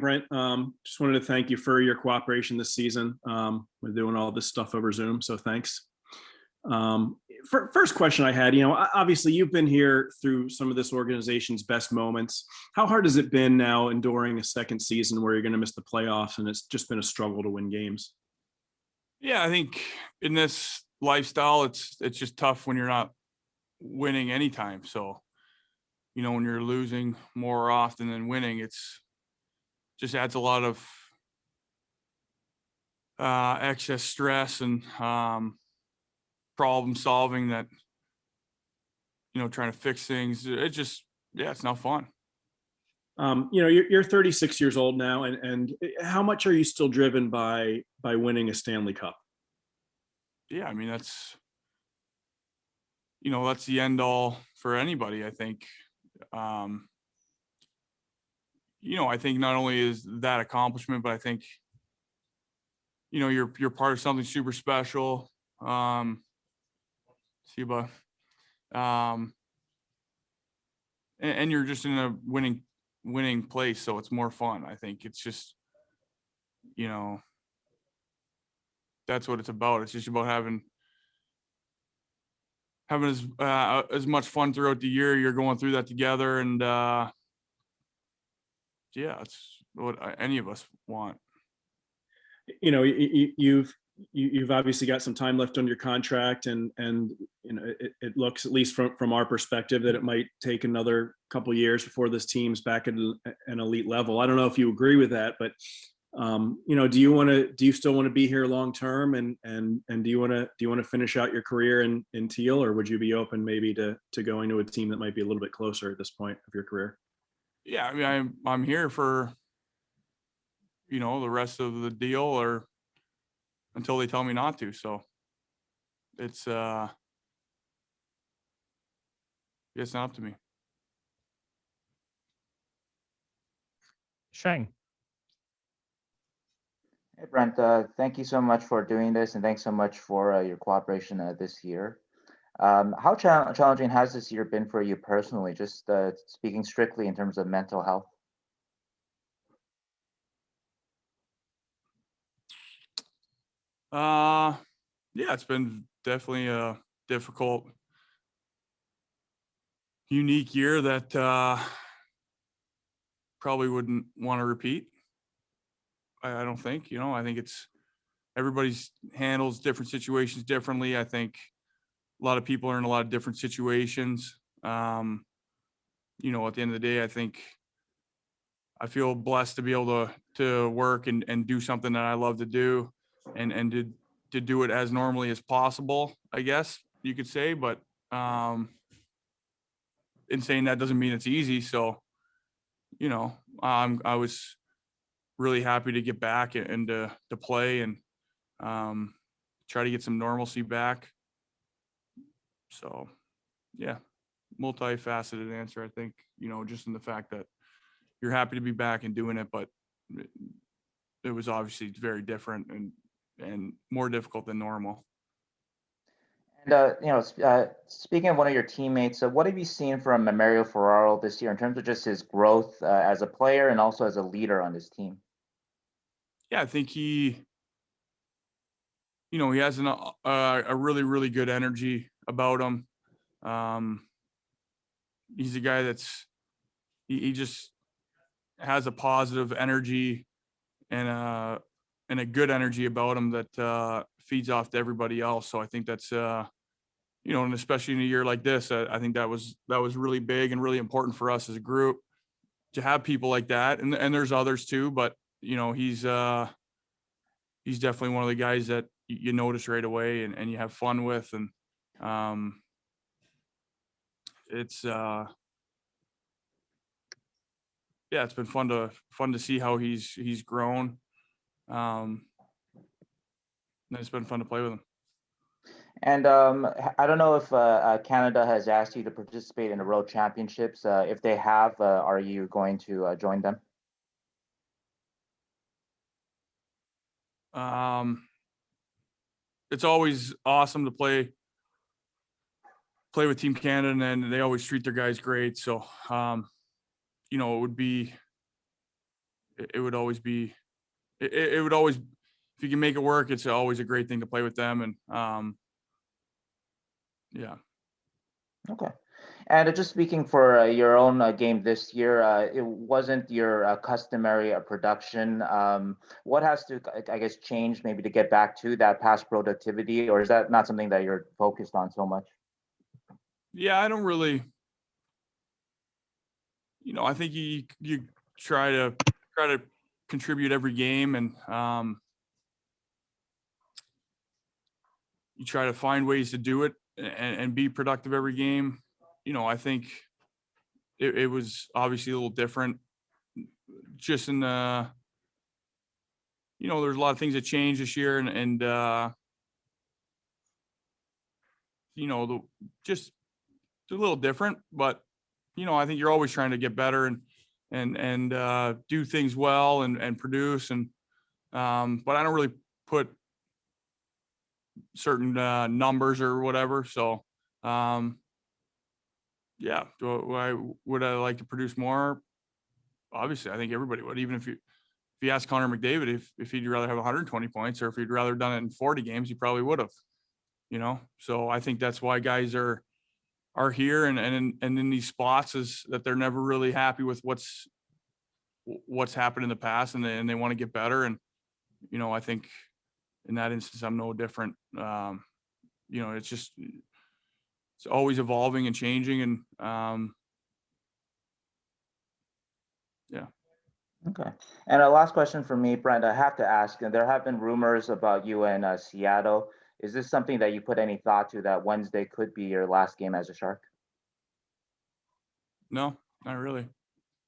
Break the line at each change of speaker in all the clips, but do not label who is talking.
Brent. Just wanted to thank you for your cooperation this season. We're doing all this stuff over Zoom, so thanks. First question I had, obviously you've been here through some of this organization's best moments. How hard has it been now enduring a second season where you're going to miss the playoffs and it's just been a struggle to win games?
Yeah, I think in this lifestyle, it's just tough when you're not winning anytime. So, when you're losing more often than winning, it's just adds a lot of excess stress and problem solving that, trying to fix things. It's not fun.
You're 36 years old now, and how much are you still driven by winning a Stanley Cup?
Yeah, I mean, that's the end all for anybody, I think. I think not only is that accomplishment, but I think, you're part of something super special. Siba. And you're just in a winning place, so it's more fun. I think it's just, that's what it's about. It's just about having as much fun throughout the year. You're going through that together, and it's what any of us want.
You've obviously got some time left on your contract, and it looks, at least from our perspective, that it might take another couple years before this team's back at an elite level. I don't know if you agree with that, but do you still want to be here long term, and do you want to finish out your career in Teal, or would you be open maybe to going to a team that might be a little bit closer at this point of your career?
Yeah, I mean, I'm here for the rest of the deal, or until they tell me not to. So it's not up to me.
Shang.
Hey, Brent, thank you so much for doing this, and thanks so much for your cooperation this year. How challenging has this year been for you personally, just speaking strictly in terms of mental health?
Yeah, it's been definitely a difficult, unique year that probably wouldn't want to repeat. I don't think, I think everybody's handles different situations differently. I think a lot of people are in a lot of different situations. At the end of the day, I think I feel blessed to be able to work and do something that I love to do, and to do it as normally as possible, I guess you could say. But in saying that doesn't mean it's easy. So, I was really happy to get back and to play and try to get some normalcy back. So, yeah, multifaceted answer, I think, just in the fact that you're happy to be back and doing it, but it was obviously very different and more difficult than normal.
And speaking of one of your teammates, what have you seen from Mario Ferraro this year in terms of just his growth as a player and also as a leader on this team?
Yeah, I think he has a really, really good energy about him. He's a guy he just has a positive energy and a good energy about him that feeds off to everybody else. So I think that's and especially in a year like this, I think that was really big and really important for us as a group to have people like that. And there's others too, but he's definitely one of the guys that you notice right away and you have fun with. And it's it's been fun to see how he's grown. And it's been fun to play with him.
And I don't know if Canada has asked you to participate in the World Championships. If they have, are you going to join them?
It's always awesome to play with Team Canada, and they always treat their guys great. So, it it would always be, it would always, if you can make it work, it's always a great thing to play with them. And yeah.
Okay. And just speaking for your own game this year, it wasn't your customary production. What has to, I guess, change maybe to get back to that past productivity, or is that not something that you're focused on so much?
Yeah, I don't really, I think you try to contribute every game, and you try to find ways to do it and be productive every game. I think it was obviously a little different just in the, there's a lot of things that changed this year, and just a little different, but I think you're always trying to get better and do things well and produce, and but I don't really put certain numbers or whatever. So yeah, would I like to produce more? Obviously, I think everybody would. Even if you ask Connor McDavid if he'd rather have 120 points or if he'd rather done it in 40 games, he probably would have. So I think that's why guys are here and in these spots, is that they're never really happy with what's happened in the past, and they want to get better. And I think in that instance, I'm no different. It's always evolving and changing, and yeah.
Okay. And a last question for me, Brent, I have to ask, and there have been rumors about you in Seattle. Is this something that you put any thought to, that Wednesday could be your last game as a Shark?
No, not really.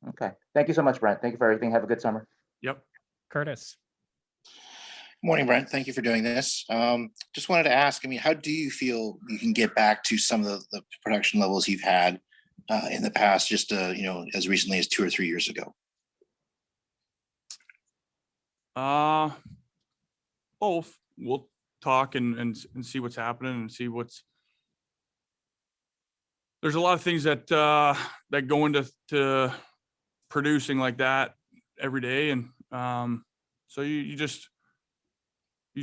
Okay. Thank you so much, Brent. Thank you for everything. Have a good summer.
Yep.
Curtis.
Morning, Brent. Thank you for doing this. Just wanted to ask, how do you feel you can get back to some of the production levels you've had in the past, just, as recently as 2 or 3 years ago?
Both. We'll talk and see what's happening and see there's a lot of things that go into producing like that every day. And so you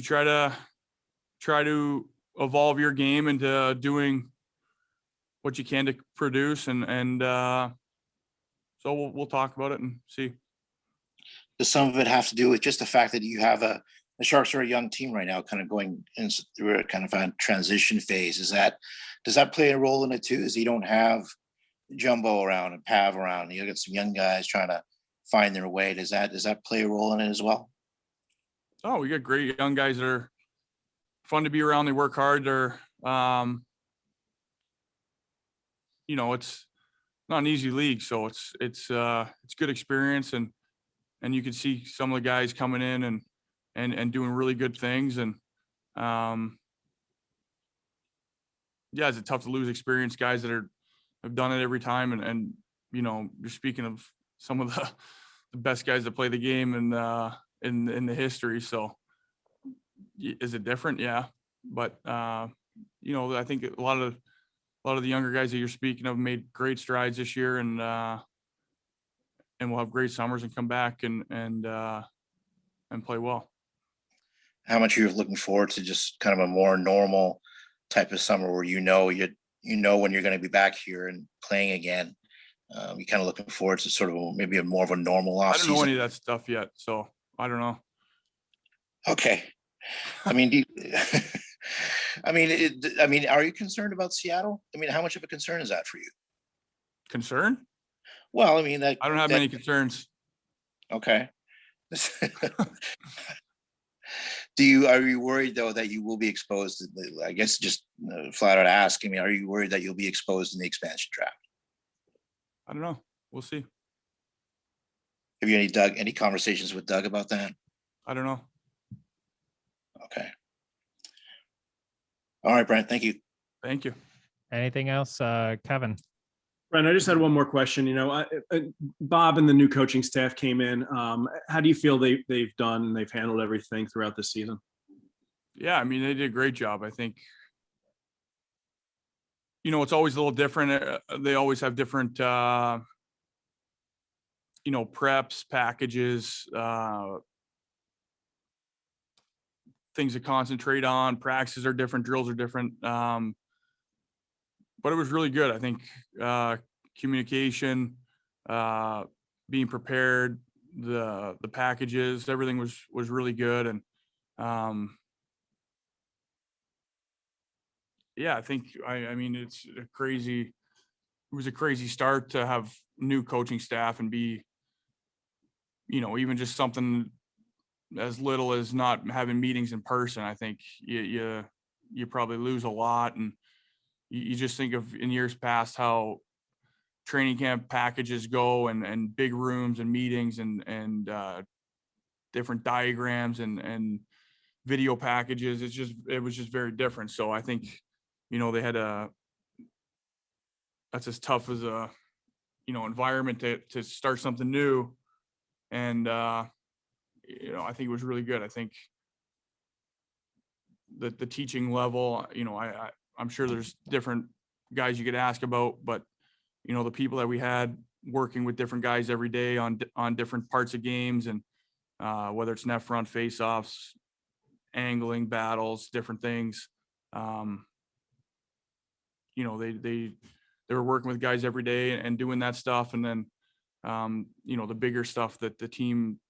try to evolve your game into doing what you can to produce. And so we'll talk about it and see.
Does some of it have to do with just the fact that you have the Sharks are a young team right now, kind of going through a kind of a transition phase? Does that play a role in it too? Is you don't have Jumbo around and Pav around, you got some young guys trying to find their way. Does that play a role in it as well?
Oh, we got great young guys that are fun to be around. They work hard. They're, it's not an easy league, so it's good experience, and you can see some of the guys coming in and doing really good things. And yeah, it's a tough to lose experience guys that have done it every time. And you're speaking of some of the best guys that play the game in the history. So is it different? Yeah. But I think a lot of the younger guys that you're speaking of made great strides this year, and we'll have great summers and come back and play well.
How much you're looking forward to just kind of a more normal type of summer where when you're going to be back here and playing again? You're kind of looking forward to sort of maybe more of a normal off season?
I don't know any of that stuff yet, so I don't know.
Okay. are you concerned about Seattle? How much of a concern is that for you?
Concern?
Well,
I don't have many concerns.
Okay. Are you worried though that you will be exposed to I guess just flat out asking me, are you worried that you'll be exposed in the expansion draft?
I don't know. We'll see.
Have you any conversations with Doug about that?
I don't know.
Okay. All right, Brent. Thank you.
Thank you.
Anything else, Kevin?
Brent, I just had one more question. Bob and the new coaching staff came in. How do you feel they've handled everything throughout the season?
Yeah, they did a great job. I think, it's always a little different. They always have different, preps, packages, things to concentrate on. Practices are different, drills are different. But it was really good. I think communication, being prepared, the packages, everything was really good. And yeah, I think I mean it was a crazy start to have new coaching staff and be, even just something as little as not having meetings in person. I think you probably lose a lot. And you just think of in years past how training camp packages go and big rooms and meetings and different diagrams and video packages. It was just very different. So I think, they had that's as tough as a, environment to start something new. And, I think it was really good. I think the teaching level, I'm sure there's different guys you could ask about, but, the people that we had working with different guys every day on different parts of games, and whether it's net front, face-offs, angling, battles, different things. They were working with guys every day and doing that stuff. And then, the bigger stuff that the team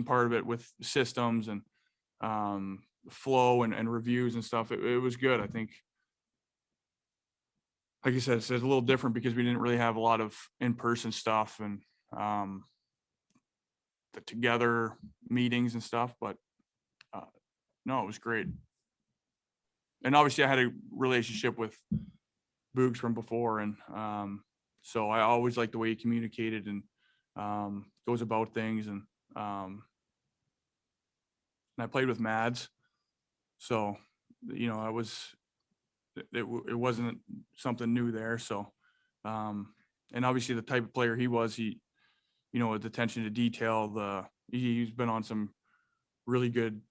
part of it with systems and flow and reviews and stuff, it was good. I think, like I said, it's a little different because we didn't really have a lot of in-person stuff and the together meetings and stuff, but no, it was great. And obviously I had a relationship with Boogs from before. And so I always liked the way he communicated and goes about things. And I played with Mads. So, it wasn't something new there. So, and obviously the type of player he was, with attention to detail, he's been on some really good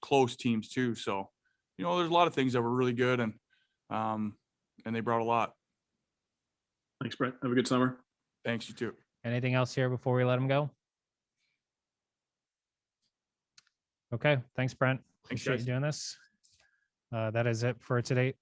close teams too. So, there's a lot of things that were really good, and they brought a lot.
Thanks, Brent. Have a good summer.
Thanks, you too.
Anything else here before we let him go? Okay. Thanks, Brent.
Thanks,
Appreciate
guys.
you doing this. That is it for today.